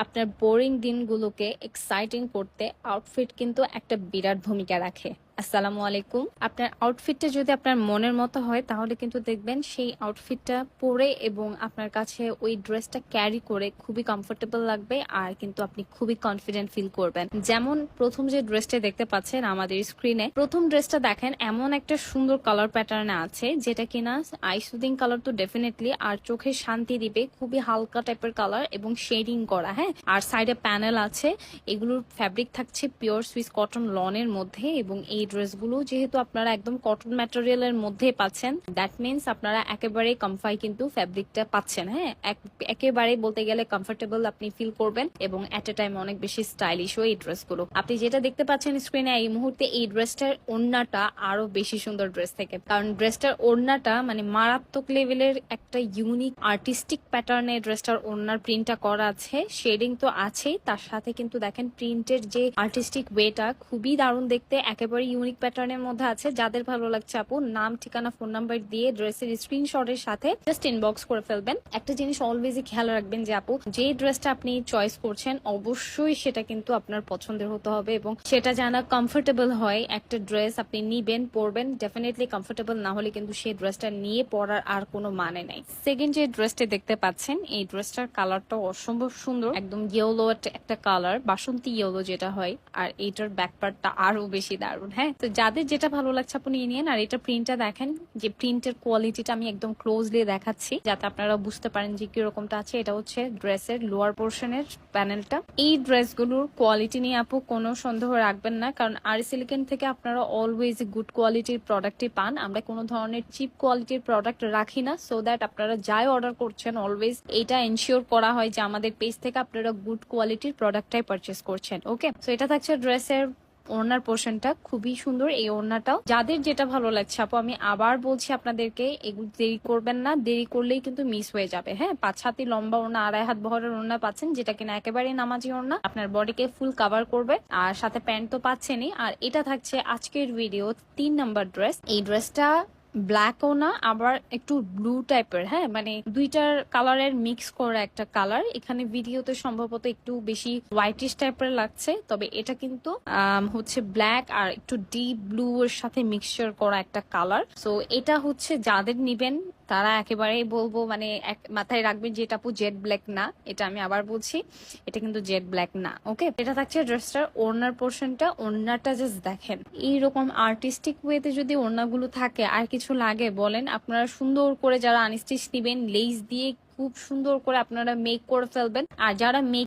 আপনার বোরিং দিনগুলোকে এক্সাইটিং করতে আউটফিট কিন্তু একটা বিরাট ভূমিকা রাখে। আসসালামু আলাইকুম। আপনার আউটফিটটা যদি আপনার মনের মতো হয় তাহলে কিন্তু দেখবেন সেই আউটফিটটা পরে এবং আপনার কাছে ওই ড্রেসটা ক্যারি করে খুবই কমফোর্টেবল লাগবে, আর কিন্তু আপনি খুবই কনফিডেন্ট ফিল করবেন। যেমন প্রথম যে ড্রেসটা দেখতে পাচ্ছেন আমাদের স্ক্রিনে, প্রথম ড্রেসটা দেখেন এমন একটা সুন্দর কালার প্যাটার্নে আছে যেটা কিনা আই সুদিং কালার তো ডেফিনেটলি, আর চোখে শান্তি দিবে। খুবই হালকা টাইপের কালার এবং শেডিং করা, হ্যাঁ। আর সাইডে প্যানেল আছে। এগুলোর ফ্যাব্রিক থাকছে পিওর সুইস কটন লনের মধ্যে, এবং এই ড্রেসগুলো যেহেতু আপনারা একদম কটন ম্যাটেরিয়ালের মধ্যে পাচ্ছেন, দ্যাট মিনস আপনারা একেবারে কমফাই কিন্তু ফ্যাব্রিকটা পাচ্ছেন, হ্যাঁ। একেবারে বলতে গেলে কমফোর্টেবল আপনি ফিল করবেন, এবং এট এ টাইম অনেক বেশি স্টাইলিশও এই ড্রেসগুলো। আপনি যেটা দেখতে পাচ্ছেন স্ক্রিনে এই মুহূর্তে, এই ড্রেসটার ওড়নাটা আরো বেশি সুন্দর ড্রেস থেকে, কারণ ড্রেসটার ওড়নাটা মানে মারাত্মক লেভেলের একটা ইউনিক আর্টিস্টিক প্যাটার্নে ড্রেসটার ওড়নার প্রিন্টটা করা আছে। শেডিং তো আছেই, তার সাথে কিন্তু দেখেন প্রিন্টের যে আর্টিস্টিক ওয়েটা খুবই দারুণ দেখতে, একেবারে ইউনিক প্যাটার্নের মধ্যে আছে। যাদের ভালো লাগছে আপু নাম, ঠিকানা, ফোন নাম্বার দিয়ে ড্রেসের স্ক্রিনশটের সাথে জাস্ট ইনবক্স করে ফেলবেন। একটা জিনিস অলওয়েজই খেয়াল রাখবেন যে আপু যে ড্রেসটা আপনি চয়েস করছেন অবশ্যই সেটা কিন্তু আপনার পছন্দের হতে হবে, এবং সেটা যেন কমফোর্টেবল হয়। একটা ড্রেস আপনি নিবেন, পরবেন, ডেফিনেটলি কমফোর্টেবল না হলে কিন্তু সেই ড্রেসটা নিয়ে পরার আর কোনো মানে নাই। সেকেন্ড যে ড্রেসটা দেখতে পাচ্ছেন, এই ড্রেসটার কালারটা অসম্ভব সুন্দর, একদম ইয়েলো একটা কালার, বাসন্তী ইয়েলো যেটা হয়। আর এইটার ব্যাকপার্টটা আরো বেশি দারুণ, হ্যাঁ। তো যাদের যেটা ভালো লাগছে আপনি নিয়ে নিন। আর এটা প্রিন্টটা দেখেন, যে প্রিন্টের কোয়ালিটিটা আমি একদম ক্লোজলি দেখাচ্ছি যাতে আপনারা বুঝতে পারেন যে কিরকমটা আছে। এটা হচ্ছে ড্রেসের লোয়ার পোর্শনের প্যানেলটা। এই ড্রেসগুলোর কোয়ালিটি নিয়ে আপু কোনো সন্দেহ রাখবেন না, কারণ আর সিলিকন থেকে আপনারা অলওয়েজ গুড কোয়ালিটির প্রোডাক্টই পান। আমরা কোনো ধরনের চিপ কোয়ালিটির প্রোডাক্ট রাখি না, সো দ্যাট আপনারা যাই অর্ডার করছেন অলওয়েজ এটা এনশিওর করা হয় যে আমাদের পেজ থেকে আপনারা গুড কোয়ালিটির প্রোডাক্টটাই পারচেস করছেন। ওকে, সো এটা থাকছে ড্রেসের ওড়নার পোর্শনটা, খুবই সুন্দর এই ওড়নাটাও। যাদের যেটা ভালো লাগছে আপু আমি আবার বলছি আপনাদেরকে, এগুলো দেরি করবেন না, দেরি করলেই কিন্তু মিস হয়ে যাবে, হ্যাঁ। 5 হাতি লম্বা ওড়না, 2.5 হাত বহরের ওড়না পাচ্ছেন, যেটা কিনা একেবারে নামাজি ওড়না, আপনার বডিকে ফুল কাভার করবে, আর সাথে প্যান্ট তো পাচ্ছেনই। আর এটা থাকছে আজকের ভিডিও 3 নাম্বার ড্রেস। এই ড্রেসটা ব্ল্যাকও না, আবার একটু ব্লু টাইপের, হ্যাঁ, মানে দুইটার কালারের মিক্স করা একটা কালার। এখানে ভিডিওতে সম্ভবত একটু বেশি হোয়াইটিশ টাইপের লাগছে, তবে এটা কিন্তু হচ্ছে ব্ল্যাক আর একটু ডিপ ব্লু এর সাথে মিক্সচার করা একটা কালার। সো এটা হচ্ছে যাদের নিবেন তারা একেবারেই বলবো মানে মাথায় রাখবেন যে এটা আপু জেড ব্ল্যাক না। এটা আমি আবার বলছি, এটা কিন্তু জেড ব্ল্যাক না। ওকে, এটা থাকছে ড্রেসটার ওড়নার পোর্শনটা। ওড়নাটা জাস্ট দেখেন, এইরকম আর্টিস্টিক ওয়েতে যদি ওড়নাগুলো থাকে আর কিছু লাগে বলেন? আপনারা সুন্দর করে যারা আনস্টিচ নিবেন লেস দিয়ে খুব সুন্দর করে আপনারা মেক করে ফেলবেন, আর যারা মেক